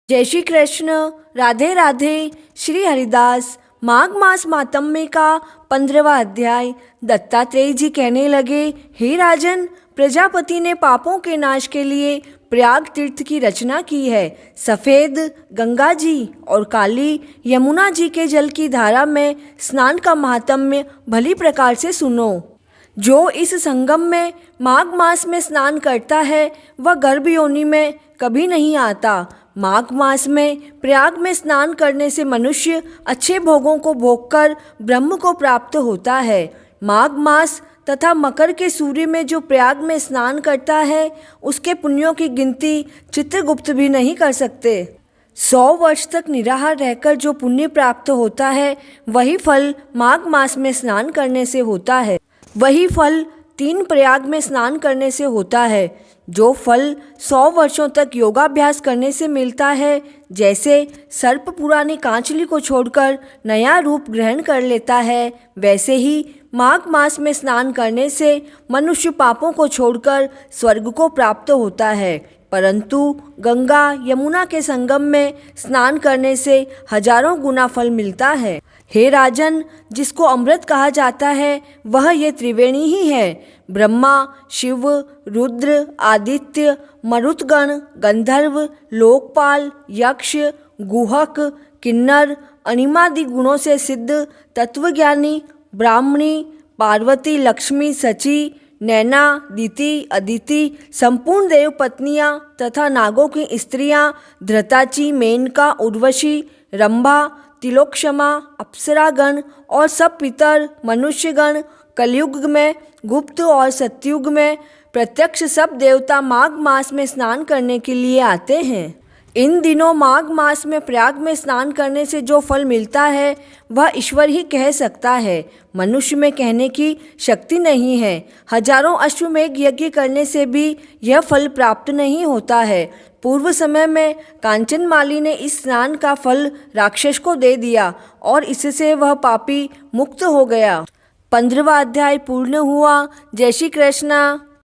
जय श्री कृष्ण। राधे राधे। श्री हरिदास माघ मास मातम्य का 15वां अध्याय। दत्तात्रेय जी कहने लगे, हे राजन, प्रजापति ने पापों के नाश के लिए प्रयाग तीर्थ की रचना की है। सफ़ेद गंगा जी और काली यमुना जी के जल की धारा में स्नान का महात्म्य भली प्रकार से सुनो। जो इस संगम में माघ मास में स्नान करता है वह गर्भ योनि में कभी नहीं आता। माघ मास में प्रयाग में स्नान करने से मनुष्य अच्छे भोगों को भोगकर ब्रह्म को प्राप्त होता है। माघ मास तथा मकर के सूर्य में जो प्रयाग में स्नान करता है उसके पुण्यों की गिनती चित्रगुप्त भी नहीं कर सकते। 100 वर्ष तक निराहार रहकर जो पुण्य प्राप्त होता है वही फल माघ मास में स्नान करने से होता है। वही फल 3 प्रयाग में स्नान करने से होता है। जो फल 100 वर्षों तक योगाभ्यास करने से मिलता है, जैसे सर्प पुरानी कांचली को छोड़कर नया रूप ग्रहण कर लेता है, वैसे ही माघ मास में स्नान करने से मनुष्य पापों को छोड़कर स्वर्ग को प्राप्त होता है। परंतु गंगा यमुना के संगम में स्नान करने से हजारों गुना फल मिलता है। हे राजन, जिसको अमृत कहा जाता है वह ये त्रिवेणी ही है। ब्रह्मा, शिव, रुद्र, आदित्य, मरुतगण, गंधर्व, लोकपाल, यक्ष, गुहक, किन्नर, अनिमादि गुणों से सिद्ध तत्वज्ञानी ब्राह्मणी, पार्वती, लक्ष्मी, सची, नैना, दिति, अदिति, संपूर्ण देव पत्नियां तथा नागों की स्त्रियां, धृताची, मेनका, उर्वशी, रंभा, तिलोक्षमा, अप्सरागण और सब पितर, मनुष्यगण, कलयुग में गुप्त और सतयुग में प्रत्यक्ष सब देवता माघ मास में स्नान करने के लिए आते हैं। इन दिनों माघ मास में प्रयाग में स्नान करने से जो फल मिलता है वह ईश्वर ही कह सकता है। मनुष्य में कहने की शक्ति नहीं है। हजारों अश्वमेघ यज्ञ करने से भी यह फल प्राप्त नहीं होता है। पूर्व समय में कांचनमाली ने इस स्नान का फल राक्षस को दे दिया और इससे वह पापी मुक्त हो गया। 15वां अध्याय पूर्ण हुआ। जय श्री कृष्ण।